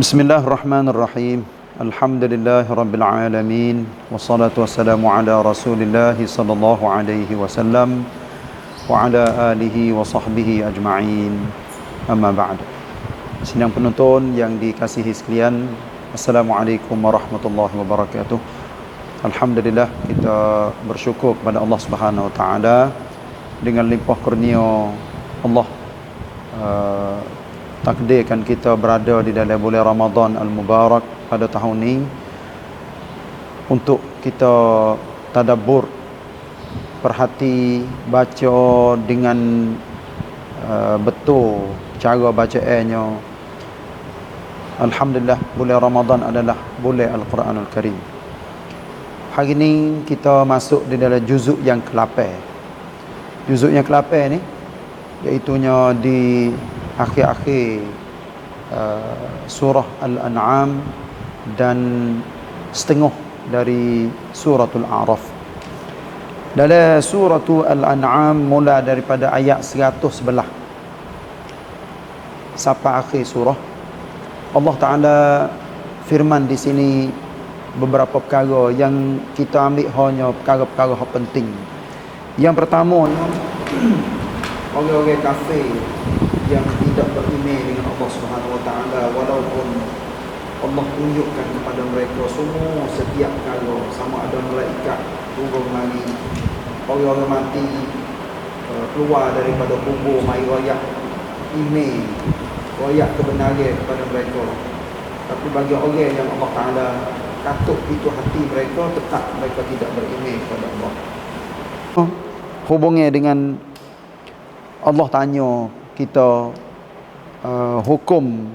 Bismillahirrahmanirrahim. Alhamdulillahirabbil alamin wassalatu wassalamu ala Rasulillah sallallahu alaihi wasallam wa ala alihi wa sahbihi ajma'in. Amma ba'd. Sidang penonton yang dikasihi sekalian, Assalamualaikum warahmatullahi wabarakatuh. Alhamdulillah, kita bersyukur kepada Allah Subhanahu wa taala dengan limpah kurnia Allah takdirkan kita berada di dalam bulan Ramadan Al-Mubarak pada tahun ini untuk kita tadabbur, perhati, baca dengan betul cara bacaannya. Alhamdulillah, bulan Ramadan adalah bulan Al-Quranul Karim. Hari ini kita masuk di dalam juzuk yang ke-8. Juzuk yang ke-8 ni iaitunya di akhir-akhir surah Al-An'am dan setengah dari suratul A'raf. Dalam suratul Al-An'am mula daripada ayat 111 sampai akhir surah, Allah Ta'ala firman di sini beberapa perkara yang kita ambil hanya perkara-perkara yang penting. Yang pertama, orang-orang kafir yang tidak beriman dengan Allah Subhanahu wa taala, walaupun Allah tunjukkan kepada mereka semua setiap kala, sama ada malaikat turun mari, orang-orang mati keluar daripada kubur, mai royak iman, royak kebenaran kepada mereka. Tapi bagi orang yang Allah Taala katuk itu hati mereka, tetap mereka tidak beriman kepada Allah. Hubungnya dengan Allah tanya kita, hukum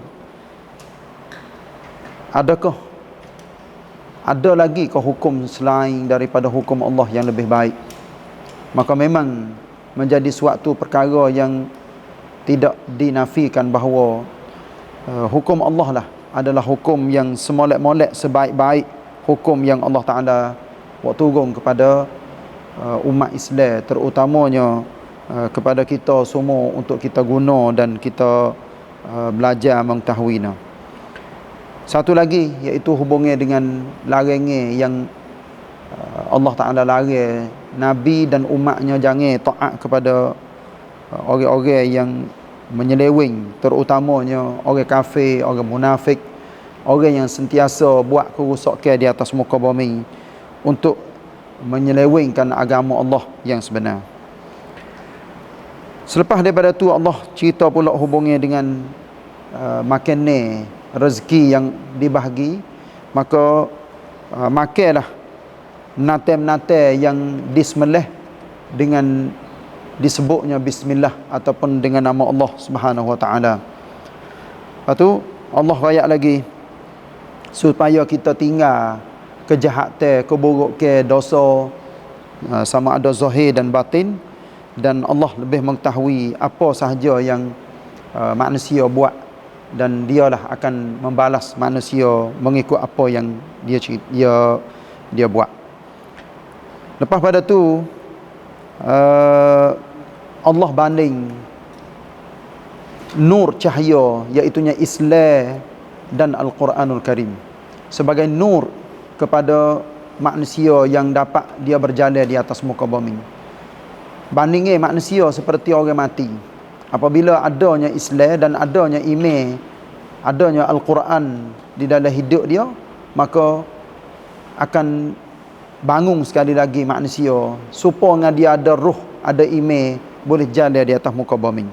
adakah ada lagi ke hukum selain daripada hukum Allah yang lebih baik? Maka memang menjadi suatu perkara yang tidak dinafikan bahawa hukum Allah lah adalah hukum yang semolek-molek, sebaik-baik hukum yang Allah Ta'ala buat turun kepada umat Islam, terutamanya kepada kita semua untuk kita guna dan kita belajar mengetahuinya. Satu lagi iaitu hubungnya dengan larangan yang Allah Ta'ala larang Nabi dan umatnya jangan taat kepada orang-orang yang menyeleweng, terutamanya orang kafir, orang munafik, orang yang sentiasa buat kerosakan di atas muka bumi untuk menyelewengkan agama Allah yang sebenar. Selepas daripada tu Allah cerita pula hubungnya dengan makan rezeki yang dibahagi. Maka makanlah nate-nate yang disembelih dengan disebutnya bismillah ataupun dengan nama Allah Subhanahu wa taala. Lepas tu Allah rayak lagi supaya kita tinggal kejahatan, keburukan, dosa, sama ada zahir dan batin. Dan Allah lebih mengetahui apa sahaja yang manusia buat, dan dialah akan membalas manusia mengikut apa yang dia buat. Lepas pada tu Allah banding nur cahaya iaitunya Islam dan Al-Quranul Karim sebagai nur kepada manusia yang dapat dia berjalan di atas muka bumi. Bandingnya manusia seperti orang mati. Apabila adanya Islam dan adanya iman, adanya Al-Quran di dalam hidup dia, maka akan bangun sekali lagi manusia supaya dia ada ruh, ada iman, boleh jalan di atas muka bumi.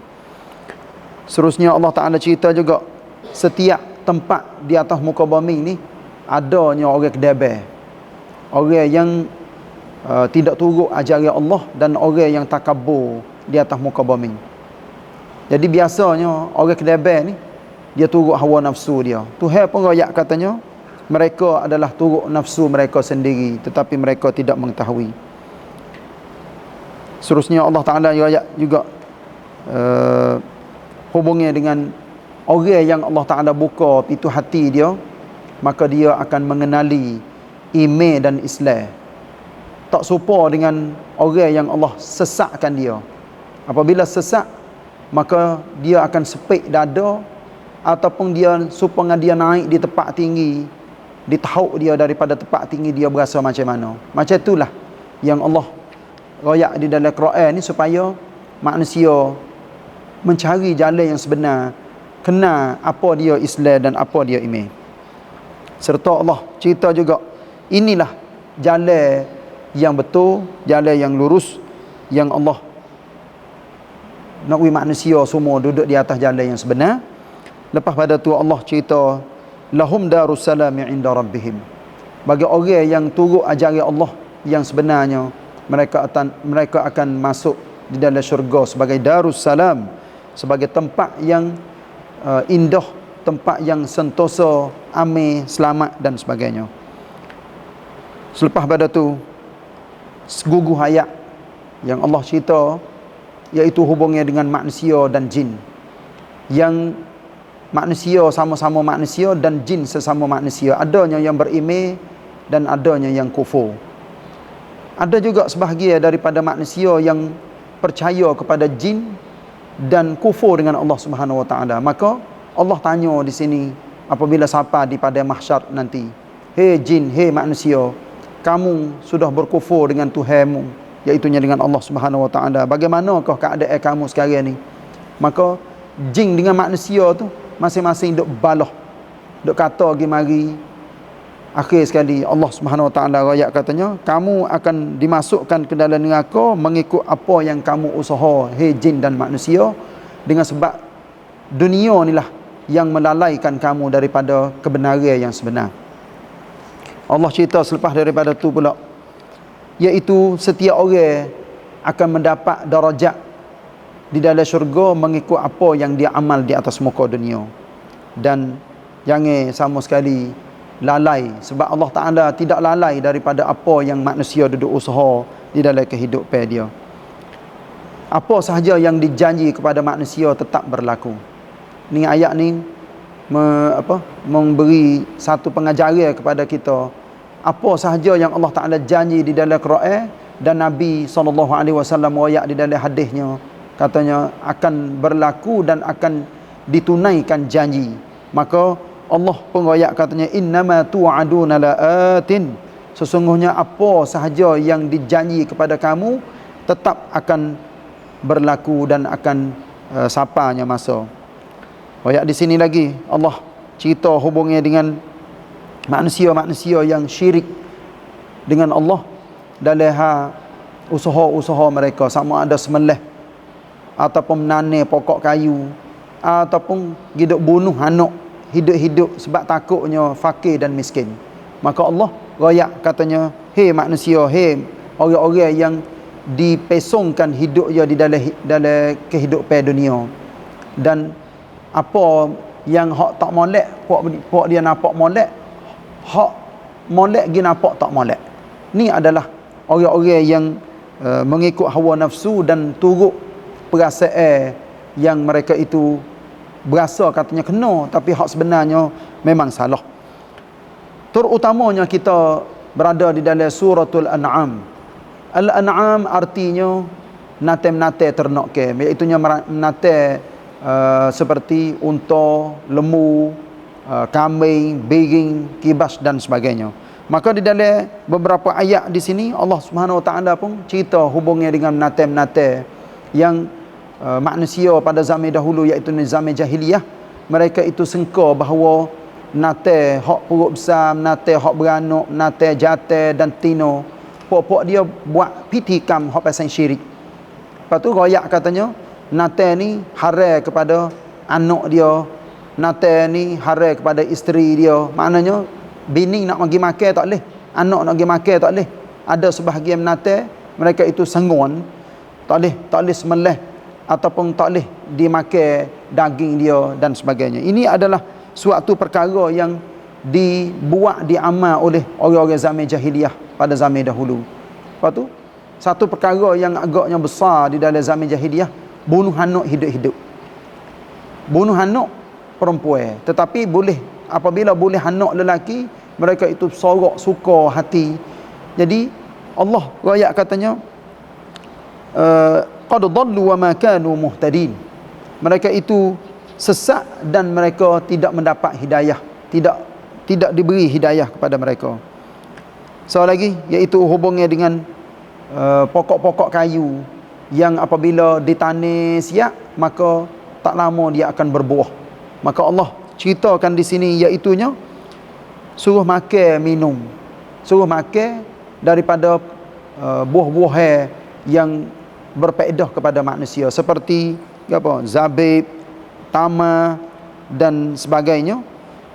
Seterusnya Allah Ta'ala cerita juga setiap tempat di atas muka bumi ni adanya orang kedebel, orang yang tidak turut ajaran Allah, dan orang yang takabur di atas muka bumi. Jadi biasanya orang kedebel ni dia turut hawa nafsu dia. Tuhan pun royak katanya mereka adalah turut nafsu mereka sendiri, tetapi mereka tidak mengetahui. Seterusnya Allah Ta'ala royak juga hubungnya dengan orang yang Allah Ta'ala buka pintu hati dia, maka dia akan mengenali iman dan Islam. Tak serupa dengan orang yang Allah sesatkan dia. Apabila sesat, maka dia akan sepik dada ataupun dia supaya dia naik di tempat tinggi, ditauk dia daripada tempat tinggi, dia berasa macam mana. Macam itulah yang Allah royak di dalam Quran ni, supaya manusia mencari jalan yang sebenar, kenal apa dia Islam dan apa dia iman. Serta Allah cerita juga, inilah jalan yang betul, jalan yang lurus, yang Allah nak bagi manusia semua duduk di atas jalan yang sebenar. Lepas pada tu Allah cerita, lahum darussalam inda rabbihim, bagi orang yang turut ajaran Allah yang sebenarnya, mereka akan masuk di dalam syurga sebagai darussalam, sebagai tempat yang indah, tempat yang sentosa, amai, selamat dan sebagainya. Selepas pada tu seguguh ayat yang Allah cerita, iaitu hubungnya dengan manusia dan jin, yang manusia sama-sama manusia dan jin sesama manusia, adanya yang beriman dan adanya yang kufur. Ada juga sebahagian daripada manusia yang percaya kepada jin dan kufur dengan Allah Subhanahu Wa Taala. Maka Allah tanya di sini apabila sampai di pada mahsyar nanti, hei jin, hei manusia, kamu sudah berkufur dengan Tuhanmu, iaitu dengan Allah Subhanahu Wa Taala. Bagaimanakah keadaan kamu sekarang ni? Maka jin dengan manusia tu masing-masing duk balah, duk kata pergi mari. Akhir sekali Allah Subhanahu Wa Taala royak katanya, kamu akan dimasukkan ke dalam neraka mengikut apa yang kamu usaha, hei jin dan manusia, dengan sebab dunia inilah yang melalaikan kamu daripada kebenaran yang sebenar. Allah cerita selepas daripada tu pula, iaitu setiap orang akan mendapat darajat di dalam syurga mengikut apa yang dia amal di atas muka dunia. Dan jangan sama sekali lalai, sebab Allah Ta'ala tidak lalai daripada apa yang manusia duduk usaha di dalam kehidupan dia. Apa sahaja yang dijanji kepada manusia tetap berlaku. Ni ayat ni memberi satu pengajaran kepada kita, apa sahaja yang Allah Ta'ala janji di dalam Quran dan Nabi SAW royak di dalam hadisnya, katanya akan berlaku dan akan ditunaikan janji. Maka Allah pun royak katanya, innama tu'aduna la'atin, sesungguhnya apa sahaja yang dijanji kepada kamu tetap akan berlaku dan akan sapanya masa. Royak di sini lagi Allah cerita hubungnya dengan manusia-manusia yang syirik dengan Allah dalam usaha-usaha mereka, sama ada sembelih ataupun menanam pokok kayu ataupun hidup bunuh anak hidup-hidup sebab takutnya fakir dan miskin. Maka Allah royak katanya, hei manusia, hei orang-orang yang dipesongkan hidupnya di dalam kehidupan dunia, dan apa yang hak tak molek, puak dia nampak molek, hak molek dia nampak tak molek. Ni adalah orang-orang yang mengikut hawa nafsu dan turut perasaan yang mereka itu berasa katanya kena, tapi hak sebenarnya memang salah. Terutamanya kita berada di dalam suratul An'am. Al-An'am artinya nate-nate ternak ke, iaitu nate seperti unta, lembu, kambing, bering, kibas dan sebagainya. Maka di dalam beberapa ayat di sini Allah Subhanahu Wa Taala pun cerita hubungnya dengan nate-nate yang manusia pada zaman dahulu, iaitu zaman jahiliyah, mereka itu sangka bahawa nate hak perut besar, nate hak beranak, nate jatuh dan tino, pok-pok dia buat pitikam hak pasal syirik. Lepas tu royak katanya, nate ni haram kepada anak dia, nate ni haram kepada isteri dia. Maknanya bini nak pergi makan tak boleh, anak nak pergi makan tak boleh. Ada sebahagian nate mereka itu senggon, tak boleh sembelih ataupun tak boleh dimakan daging dia dan sebagainya. Ini adalah suatu perkara yang dibuat, diamal oleh orang-orang zaman jahiliyah pada zaman dahulu. Lepas tu satu perkara yang agaknya besar di dalam zaman jahiliyah, bunuh anak hidup-hidup, bunuh anak perempuan. Tetapi boleh, apabila boleh anak lelaki, mereka itu sorak suka hati. Jadi Allah royak katanya, qad dhallu wa ma kanu muhtadin, mereka itu sesat dan mereka tidak mendapat hidayah, tidak diberi hidayah kepada mereka. So lagi iaitu hubungnya dengan pokok-pokok kayu yang apabila ditanam siap maka tak lama dia akan berbuah. Maka Allah ceritakan di sini iaitunya suruh makan minum, suruh makan daripada buah-buah yang berfaedah kepada manusia seperti apa, zabib, tamar dan sebagainya,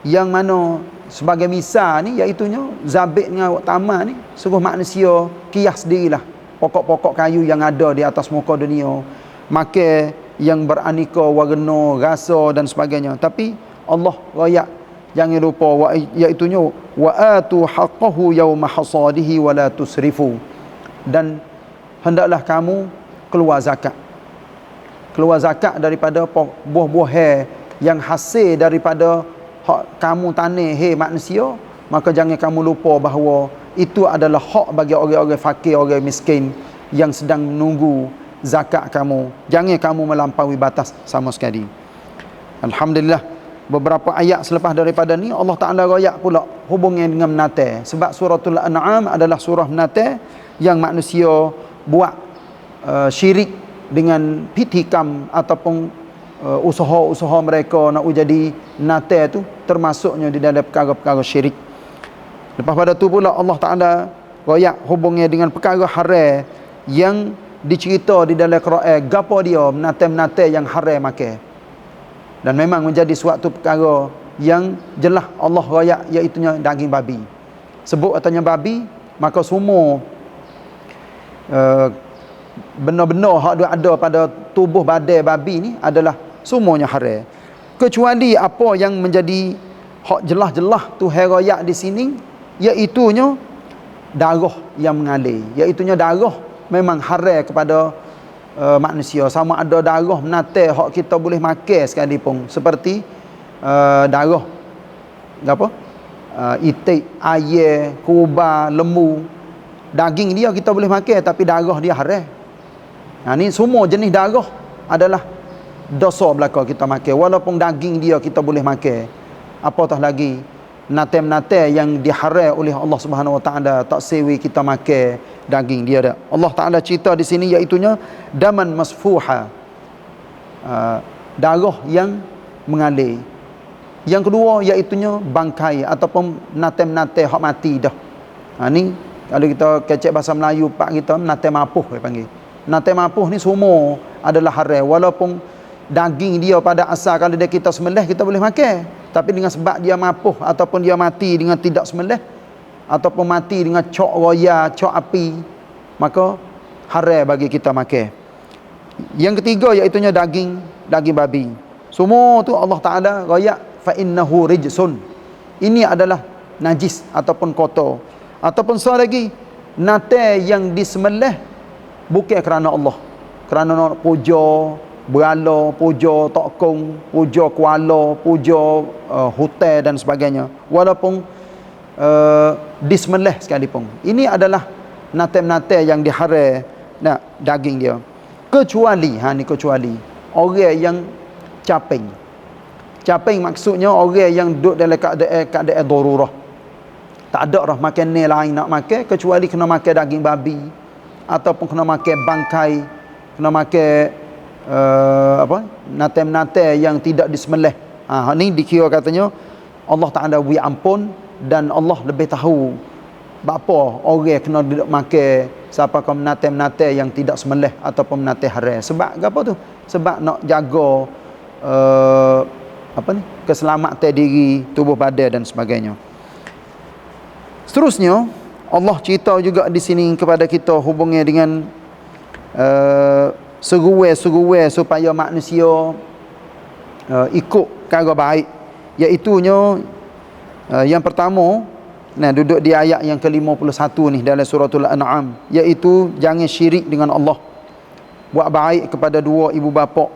yang mana sebagai misal ni iaitunya zabib dengan tamar ni suruh manusia kias sendirilah pokok-pokok kayu yang ada di atas muka dunia, makan yang beraneka warna, rasa dan sebagainya. Tapi Allah royak jangan lupa iaitunya wa atu haqqahu yauma hasadihi wa la tusrifu, dan hendaklah kamu keluar zakat. Keluar zakat daripada buah-buah yang hasil daripada hak kamu tanam, hei manusia, maka jangan kamu lupa bahawa itu adalah hak bagi orang-orang fakir, orang miskin yang sedang menunggu zakat kamu. Jangan kamu melampaui batas sama sekali. Alhamdulillah, beberapa ayat selepas daripada ni Allah Ta'ala royak pula hubungnya dengan menate. Sebab suratul An'am adalah surah menate yang manusia buat syirik dengan pitikam ataupun usaha-usaha mereka nak jadi nate tu, termasuknya di dalam perkara-perkara syirik. Lepas pada tu pula Allah Ta'ala royak hubungnya dengan perkara haram yang dicerita di dalam Quran, gapo dia menate-menate yang haram makan. Dan memang menjadi suatu perkara yang jelas Allah royak iaitunya daging babi. Sebut katanya babi, maka semua benar-benar hak ada pada tubuh badan babi ni adalah semuanya haram. Kecuali apa yang menjadi hak jelas-jelas tu royak di sini, iaitunya darah yang mengalir. Iaitunya darah memang haram kepada manusia. Sama ada darah menate hak kita boleh makan sekalipun, seperti darah apa, itik, ayam, kurban, lembu. Daging dia kita boleh makan, tapi darah dia haram. Ni semua jenis darah adalah dosa belaka kita makan. Walaupun daging dia kita boleh makan, apatah lagi nate-nate yang diharam oleh Allah Subhanahu Wa Taala, tak sewi kita makan daging dia dah. Allah Taala cerita di sini iaitunya daman masfuha, darah yang mengalir. Yang kedua iaitunya bangkai ataupun nate-nate hak mati dah. Ni kalau kita kecek bahasa Melayu pak kita nate mapuh dia panggil. Nate mapuh ni semua adalah haram, walaupun daging dia pada asal kalau dia kita sembelih kita boleh makan, tapi dengan sebab dia mapuh ataupun dia mati dengan tidak sembelih ataupun mati dengan cok roya, cok api, maka haram bagi kita makan. Yang ketiga iaitunya daging babi. Semua tu Allah Taala royak fa innahu rijsun. Ini adalah najis ataupun kotor. Ataupun seorang lagi nate yang disembelih bukan kerana Allah, kerana nak puja berala, puja tokong, puja kuala, puja hotel dan sebagainya, walaupun disembelih sekalipun. Ini adalah nate-nate yang diharam nak daging dia. Kecuali ni kecuali orang yang caping. Caping maksudnya orang yang duduk dalam keadaan darurah. Tak ada dah makan ni lain nak makan kecuali kena makan daging babi ataupun kena makan bangkai, kena makan nate-nate yang tidak disembelih. Ni dikira katanya Allah Taala beri ampun dan Allah lebih tahu apa orang kena duduk makan siapa kau nate-nate yang tidak sembelih ataupun nate haram. Sebab apa tu? Sebab nak jaga keselamatan diri, tubuh badan dan sebagainya. Seterusnya Allah cerita juga di sini kepada kita hubungnya dengan seruai-seruai supaya manusia ikut cara baik, iaitunya yang pertama, duduk di ayat yang ke-51 ni dalam suratul An'am, iaitu jangan syirik dengan Allah. Buat baik kepada dua ibu bapa.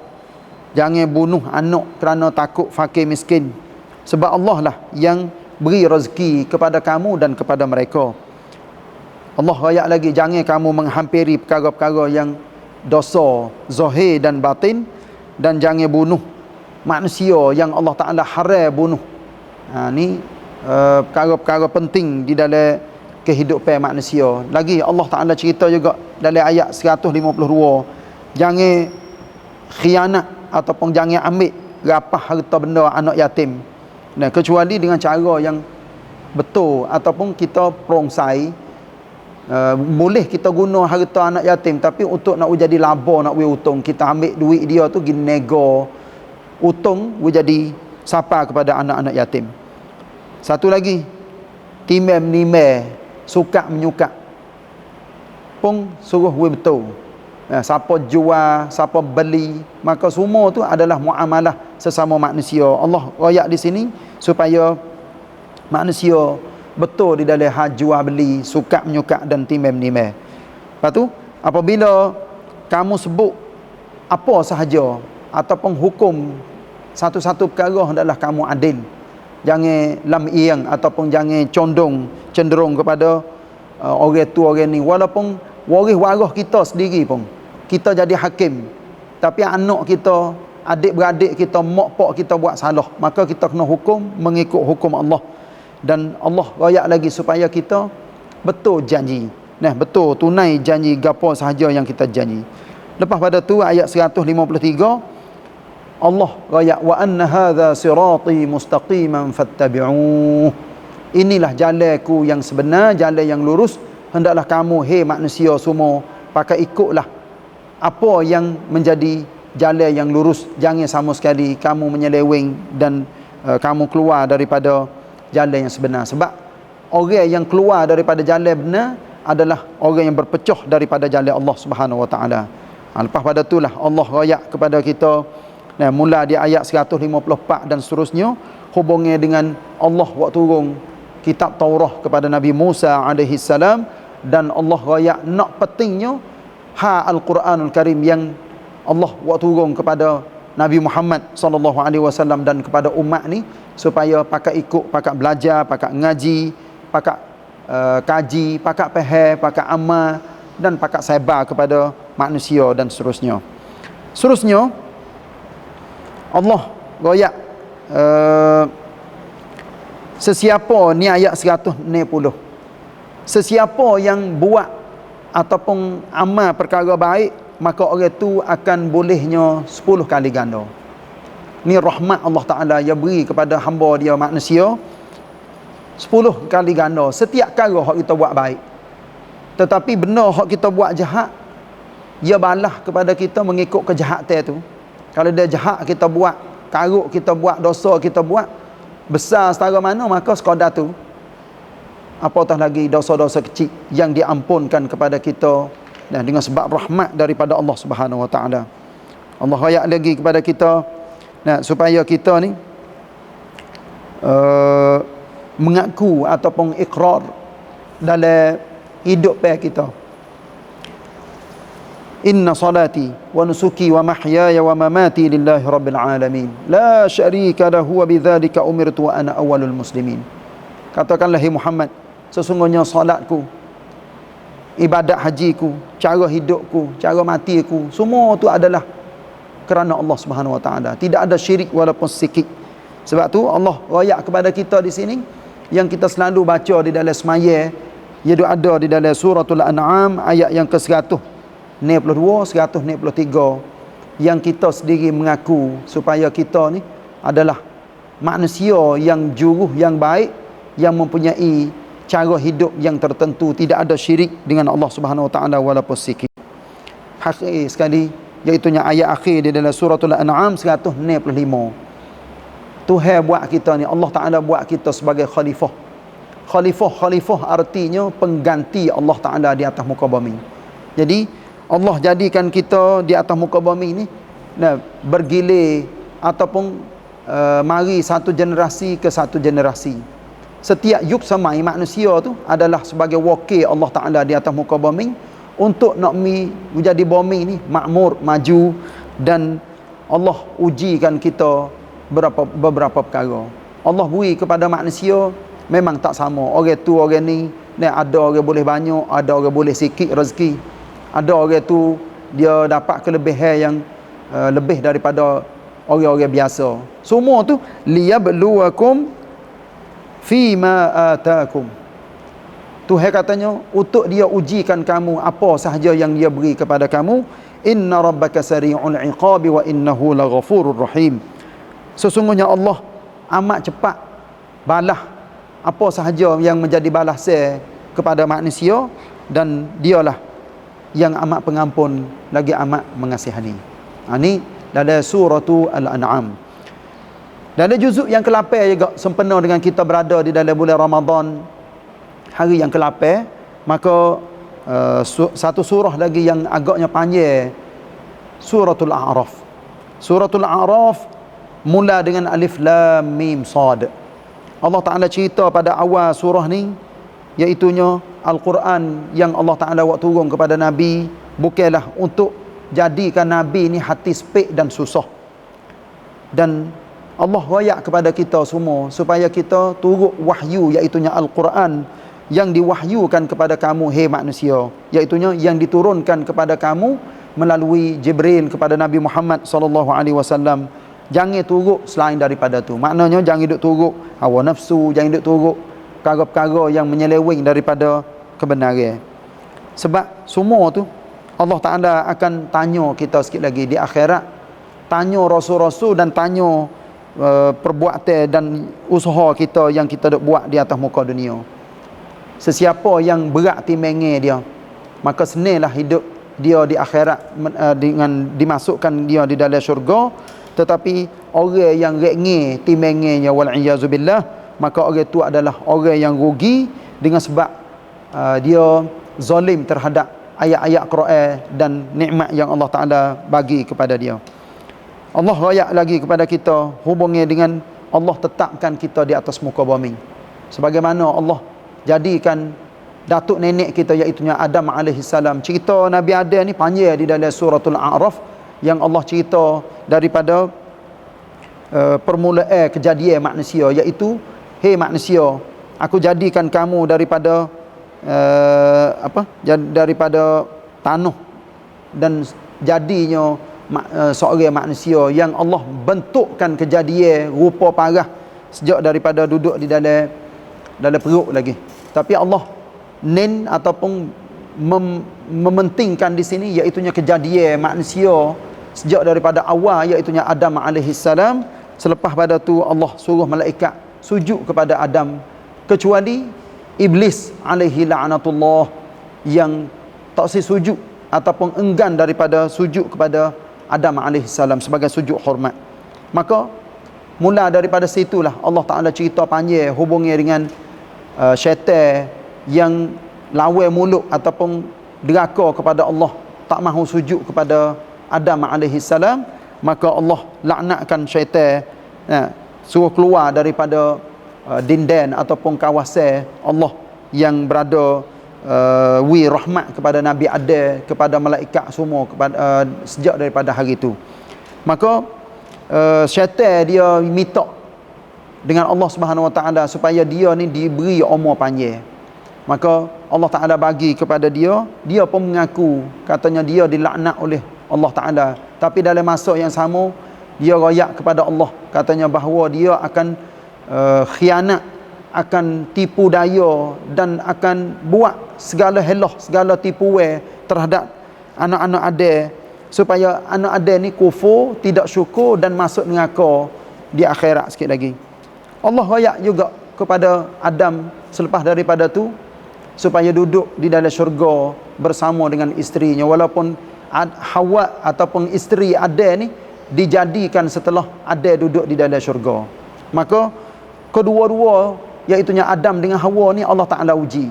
Jangan bunuh anak kerana takut fakir miskin. Sebab Allah lah yang beri rezeki kepada kamu dan kepada mereka. Allah royak lagi, jangan kamu menghampiri perkara-perkara yang dosa zahir dan batin, dan jangan bunuh manusia yang Allah Ta'ala haram bunuh. Ni perkara-perkara penting di dalam kehidupan manusia. Lagi Allah Ta'ala cerita juga dalam ayat 152, jangan khianat ataupun jangan ambil rapah harta benda anak yatim. Nah, kecuali dengan cara yang betul ataupun kita perongsai. Boleh kita guna harta anak yatim, tapi untuk nak jadi laba, nak untung, kita ambil duit dia tu pergi nego untung jadi sapa kepada anak-anak yatim. Satu lagi, timam nimai, suka menyuka pun suruh betul. Siapa jual, siapa beli, maka semua tu adalah muamalah sesama manusia. Allah royak di sini supaya manusia betul di dalam hal jual beli, suka menyuka dan timam nimai. Lepas tu apabila kamu sebut apa sahaja ataupun hukum satu-satu perkara, hendaklah kamu adil. Jangan lam-iang ataupun jangan cenderung kepada orang tu orang ni. Walaupun waris kita sendiri pun, kita jadi hakim, tapi anak kita, adik-beradik kita, mak pak kita buat salah, maka kita kena hukum mengikut hukum Allah. Dan Allah royak lagi supaya kita betul janji. Nah, betul tunai janji gapo sahaja yang kita janji. Lepas pada tu ayat 153 Allah royak, wa anna hadza sirati mustaqiman fattabi'uh. Inilah jalanku yang sebenar, jalan yang lurus, hendaklah kamu hai manusia semua pakai ikutlah apa yang menjadi jalan yang lurus. Jangan sama sekali kamu menyeleweng dan kamu keluar daripada jalan yang sebenar. Sebab orang yang keluar daripada jalan benar adalah orang yang berpecah daripada jalan Allah Subhanahu Wa Taala. Lepas pada itulah Allah royak kepada kita, mula di ayat 154 dan seterusnya, hubungnya dengan Allah waktu turun kitab Taurah kepada Nabi Musa alaihi salam, dan Allah royak nak pentingnya Al-Quranul Karim yang Allah waktu turun kepada Nabi Muhammad sallallahu alaihi wasallam dan kepada umat ni, supaya pakai ikut, pakai belajar, pakai ngaji, pakai kaji, pakai faham, pakai amal dan pakai sabar kepada manusia dan seterusnya. Seterusnya Allah royak sesiapa ni ayat 160. Sesiapa yang buat ataupun amal perkara baik, maka orang tu akan bolehnya 10 kali ganda. Ni rahmat Allah Ta'ala yang beri kepada hamba dia manusia, 10 kali ganda setiap kali hak kita buat baik. Tetapi benda hak kita buat jahat, dia balas kepada kita mengikut kejahatan tu. Kalau dia jahat kita buat, karuk kita buat, dosa kita buat besar setara mana, maka sekadar tu. Apatah lagi dosa-dosa kecil yang diampunkan kepada kita dengan sebab rahmat daripada Allah Subhanahu Wa Taala. Allah royak lagi kepada kita supaya kita ni mengaku ataupun ikrar dalam hidup kita. Inna salati wa nusuki wa mahyaya wa mamati lillahi rabbil alamin la syarika lahu wa bidzalika umirtu wa ana awwalul muslimin. Katakanlah, hai Muhammad, sesungguhnya salatku, ibadat hajiku, cara hidupku, cara matiku, semua tu adalah kerana Allah Subhanahu Wa Taala. Tidak ada syirik walaupun sikit. Sebab tu Allah royak kepada kita di sini yang kita selalu baca di dalam semaya, iaitu ada di dalam suratul An'am ayat yang ke-162, 163, yang kita sendiri mengaku supaya kita ni adalah manusia yang juruh, yang baik, yang mempunyai cara hidup yang tertentu, tidak ada syirik dengan Allah Subhanahu Wa Taala walaupun sikit. Akhir sekali, iaitu ayat akhir di dalam suratul An'am 165. Tuhan buat kita ni, Allah Ta'ala buat kita sebagai khalifah. Khalifah artinya pengganti Allah Ta'ala di atas muka bumi. Jadi Allah jadikan kita di atas muka bumi ni bergilir ataupun mari satu generasi ke satu generasi. Setiap yuk samai manusia tu adalah sebagai wakil Allah Ta'ala di atas muka bumi untuk nak menjadi bumi ni makmur, maju, dan Allah ujikan kita beberapa perkara. Allah beri kepada manusia memang tak sama. Orang tu orang ni, ada orang boleh banyak, ada orang boleh sikit rezeki. Ada orang tu dia dapat kelebihan yang lebih daripada orang-orang biasa. Semua tu liyabluwakum fima atakum. Tuhan katanya untuk dia ujikan kamu apa sahaja yang dia beri kepada kamu. Inna rabbaka sari'ul iqabi wa innahu laghafurur rahim. Sesungguhnya Allah amat cepat balas apa sahaja yang menjadi balasan kepada manusia, dan dialah yang amat pengampun lagi amat mengasihani. Ini dalam surah Al-An'am. Dalam juzuk yang ke-8 juga sempena dengan kita berada di dalam bulan Ramadan, hari yang ke-8, maka satu surah lagi yang agaknya panjang, suratul A'raf. Suratul A'raf mula dengan alif lam mim sad. Allah Ta'ala cerita pada awal surah ni, iaitunya Al-Quran yang Allah Ta'ala buat turun kepada Nabi bukanlah untuk jadikan Nabi ni hati sepik dan susah. Dan Allah royak kepada kita semua supaya kita turut wahyu, iaitunya Al-Quran yang diwahyukan kepada kamu, hei manusia, iaitunya yang diturunkan kepada kamu melalui Jibril kepada Nabi Muhammad SAW. Jangan turut selain daripada tu. Maknanya jangan duk turut hawa nafsu, jangan duk turut perkara-perkara yang menyeleweng daripada kebenaran. Sebab semua tu Allah Ta'ala akan tanya kita sikit lagi di akhirat. Tanya rasul-rasul dan tanya perbuatan dan usaha kita yang kita duk buat di atas muka dunia. Sesiapa yang berat timengnya dia, maka senanglah hidup dia di akhirat dengan dimasukkan dia di dalam syurga. Tetapi orang yang rengeh timengnya wal iyazu billah, maka orang itu adalah orang yang rugi dengan sebab dia zalim terhadap ayat-ayat Quran dan nikmat yang Allah Ta'ala bagi kepada dia. Allah royak lagi kepada kita hubungnya dengan Allah tetapkan kita di atas muka bumi. Sebagaimana Allah jadikan datuk nenek kita, iaitunya Adam AS. Cerita Nabi Adam ni panjang di dalam suratul A'raf, yang Allah cerita daripada permulaan kejadian manusia, iaitu hei manusia, aku jadikan kamu daripada daripada tanah, dan jadinya seorang manusia yang Allah bentukkan kejadian rupa parah sejak daripada duduk di dalam perut lagi. Tapi Allah ataupun mementingkan di sini, iaitunya kejadian manusia sejak daripada awal, iaitunya Adam AS. Selepas pada tu Allah suruh malaikat sujud kepada Adam, kecuali Iblis alaihi la'natullah yang tak sujud ataupun enggan daripada sujud kepada Adam AS sebagai sujud hormat. Maka mula daripada situlah Allah Ta'ala cerita panjang hubungnya dengan syaitan yang lawan mulut ataupun deraka kepada Allah, tak mahu sujud kepada Adam AS. Maka Allah laknatkan syaitan, suruh keluar daripada dindan ataupun kawasan Allah yang berada rahmat kepada Nabi Adam, kepada malaikat semua, kepada sejak daripada hari itu. Maka syaitan dia minta dengan Allah Subhanahu Wa Taala supaya dia ni diberi umur panjang. Maka Allah Ta'ala bagi kepada dia, dia pun mengaku katanya dia dilaknat oleh Allah Ta'ala. Tapi dalam masa yang sama, dia royak kepada Allah, katanya bahawa dia akan khianat, akan tipu daya, dan akan buat segala helah, segala tipuan terhadap anak-anak Adam, supaya anak Adam ni kufur, tidak syukur dan masuk neraka di akhirat sikit lagi. Allah royak juga kepada Adam selepas daripada tu supaya duduk di dalam syurga bersama dengan isterinya, walaupun Hawa ataupun isteri Adam ni dijadikan setelah Adam duduk di dalam syurga. Maka kedua-dua, iaitunya Adam dengan Hawa ni, Allah Ta'ala uji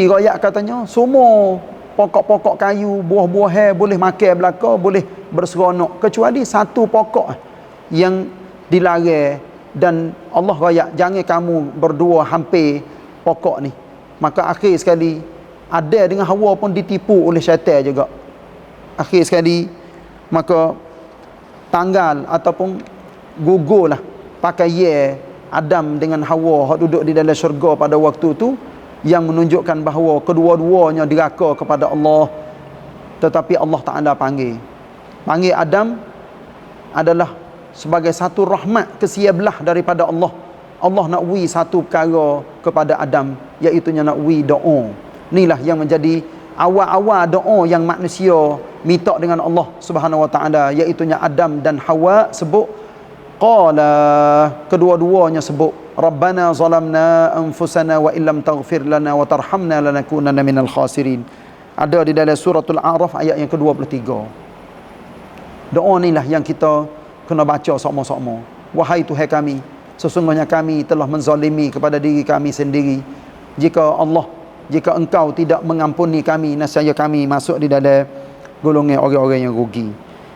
rakyat, katanya semua pokok-pokok kayu, buah-buahan boleh makan belaka, boleh berseronok, kecuali satu pokok yang dilarang, dan Allah rakyat jangan kamu berdua hampir pokok ni. Maka akhir sekali Adam dengan Hawa pun ditipu oleh syaitan juga. Akhir sekali maka tanggal ataupun gugurlah pakai Adam dengan Hawa hak duduk di dalam syurga pada waktu tu, yang menunjukkan bahawa kedua-duanya diraka kepada Allah. Tetapi Allah Ta'ala panggil Adam adalah sebagai satu rahmat kesiabelah daripada Allah. Allah nak wi satu perkara kepada Adam, iaitu nak wi doa. Inilah yang menjadi awal-awal doa yang manusia minta dengan Allah Subhanahu wa taala, iaitu Adam dan Hawa sebut qala, kedua-duanya sebut Rabbana zalamna anfusana wa illam taghfir lana wa tarhamna lanakunanna minal khasirin. Ada di dalam suratul A'raf ayat yang ke-23. Doa inilah yang kita kena baca sama-sama. Wahai Tuhan kami, sesungguhnya kami telah menzalimi kepada diri kami sendiri. Jika Engkau tidak mengampuni kami, nescaya kami masuk di dalam golongan orang-orang yang rugi.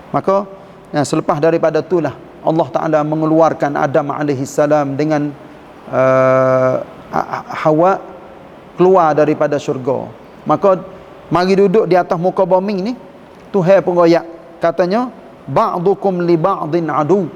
Maka selepas daripada itulah Allah Ta'ala mengeluarkan Adam alaihissalam dengan Hawa keluar daripada syurga. Maka mari duduk di atas muka bumi ni, Tuhan pun royak katanya ba'dukum li ba'din adu.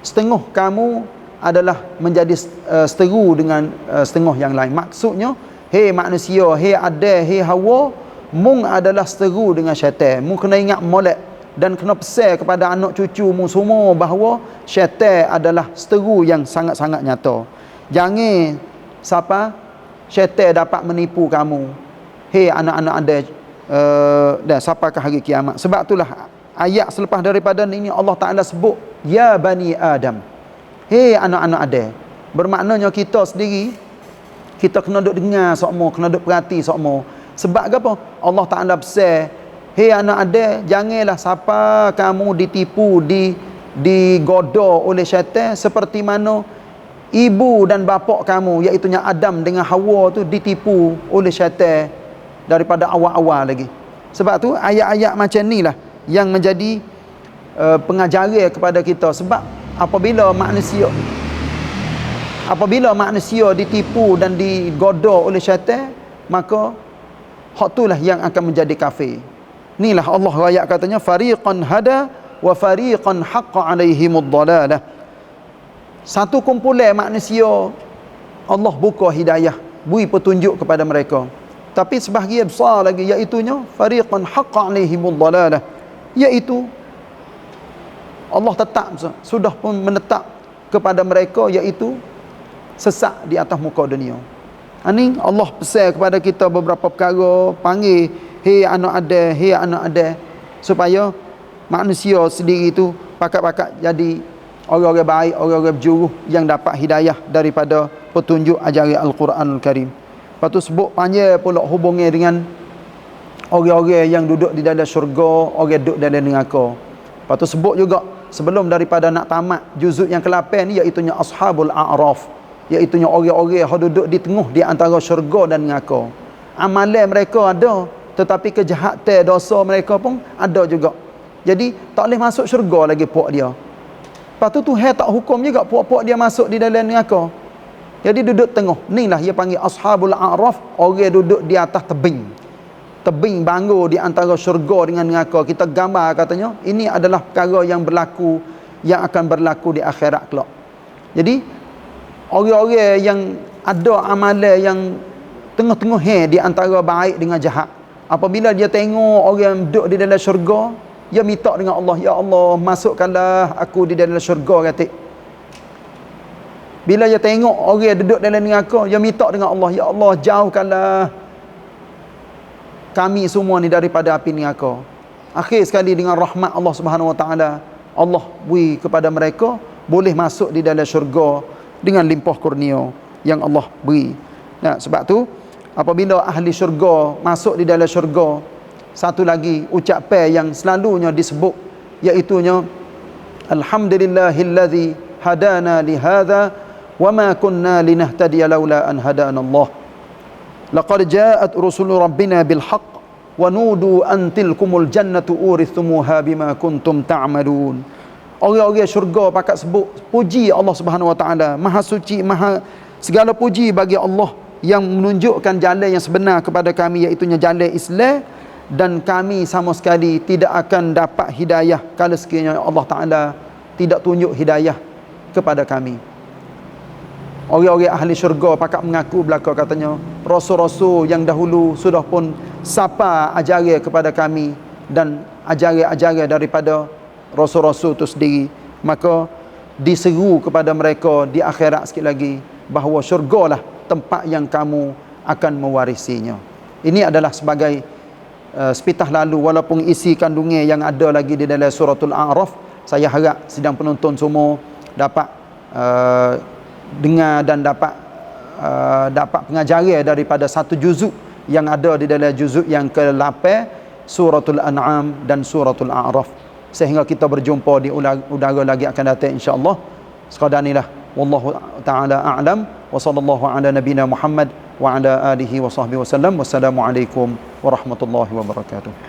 Setengah kamu adalah menjadi seteru dengan setengah yang lain. Maksudnya, hei manusia, hei Adam, hei Hawa, mung adalah seteru dengan syaitan. Mung kena ingat molek dan kena pesan kepada anak cucu mu semua bahawa syaitan adalah seteru yang sangat-sangat nyata. Jangan siapa syaitan dapat menipu kamu. Hei anak-anak Adam, dan sampai ke hari kiamat. Sebab itulah ayat selepas daripada ini Allah Ta'ala sebut ya bani Adam, hei anak-anak Adam. Bermaknanya kita sendiri, kita kena duk dengar semua, kena duk perhati semua. Sebab apa? Allah Ta'ala pesan, hei anak Adam, janganlah siapa kamu ditipu, digoda oleh syaitan seperti mana ibu dan bapa kamu, iaitu Adam dengan Hawa tu ditipu oleh syaitan daripada awal-awal lagi. Sebab tu ayat-ayat macam ni lah yang menjadi pengajaran kepada kita. Sebab apabila manusia ditipu dan digoda oleh syaitan, maka hak itulah yang akan menjadi kafir. Inilah Allah ayat katanya fariqan hada wa fariqan haqqa alaihimud dalalah. Satu kumpulan manusia Allah buka hidayah, beri petunjuk kepada mereka. Tapi sebahagian besar lagi, iaitunya fariqan haqqa alaihimud dalalah, iaitu Allah tetap sudah pun menetap kepada mereka, iaitu sesat di atas muka dunia. Ini Allah pesan kepada kita beberapa perkara, panggil hei anak Adam, hei anak Adam, supaya manusia sendiri itu pakat-pakat jadi orang-orang baik, orang-orang berjuru yang dapat hidayah daripada petunjuk ajaran Al-Quranul Karim. Lepas tu sebut panjang pula hubungnya dengan orang-orang yang duduk di dalam syurga, orang duduk dalam neraka. Lepas tu sebut juga sebelum daripada nak tamat juzuk yang ke-8 ni, iaitu Ashabul A'raf, iaitu orang-orang yang duduk di tengah di antara syurga dan neraka. Amalan mereka ada, tetapi kejahatan dosa mereka pun ada juga. Jadi tak boleh masuk syurga lagi puak dia. Lepas tu Tuhan tak hukum juga puak-puak dia masuk di dalam neraka. Jadi duduk tengah. Inilah dia panggil Ashabul A'raf, orang duduk di atas tebing. Tebing bangga di antara syurga dengan neraka. Kita gambar katanya, ini adalah perkara yang berlaku, yang akan berlaku di akhirat kelak. Jadi orang-orang yang ada amalan yang tengah-tengah di antara baik dengan jahat, apabila dia tengok orang duduk di dalam syurga, dia minta dengan Allah, ya Allah, masukkanlah aku di dalam syurga kata. Bila dia tengok orang duduk dalam neraka, dia minta dengan Allah, ya Allah, jauhkanlah kami semua ni daripada api neraka. Akhir sekali dengan rahmat Allah Subhanahu wa taala, Allah beri kepada mereka boleh masuk di dalam syurga dengan limpah kurnia yang Allah beri. Nah, sebab tu apabila ahli syurga masuk di dalam syurga, satu lagi ucapan yang selalunya disebut, iaitunya alhamdulillahillazi hadana lihadza wama kunna linahtadiya laula an hadana Allah. Laqad ja'at rusulu rabbina bil haqq wa nudu an tilkumul jannatu urithumuha bima kuntum ta'malun. Orang-orang syurga pakat sebut puji Allah Subhanahu wa taala, maha suci, maha segala puji bagi Allah yang menunjukkan jalan yang sebenar kepada kami, iaitu jalan Islam, dan kami sama sekali tidak akan dapat hidayah kalau sekiranya Allah Ta'ala tidak tunjuk hidayah kepada kami. Orang-orang ahli syurga pakat mengaku belaka katanya, rasul-rasul yang dahulu sudah pun sapa ajaran kepada kami, dan ajaran-ajaran daripada rasul-rasul itu sendiri, maka diseru kepada mereka di akhirat sikit lagi bahawa syurga lah tempat yang kamu akan mewarisinya. Ini adalah sebagai sepitah lalu, walaupun isi kandungnya yang ada lagi di dalam suratul A'raf. Saya harap sidang penonton semua dapat dengar dan dapat pengajaran daripada satu juzuk yang ada di dalam juzuk yang ke-8 suratul An'am dan suratul A'raf, sehingga kita berjumpa di udara lagi akan datang insya-Allah. Sekadar inilah, wallahu taala a'lam, wa sallallahu ala nabina Muhammad wa ala alihi wa sahbihi wasallam. Wassalamualaikum warahmatullahi wabarakatuh.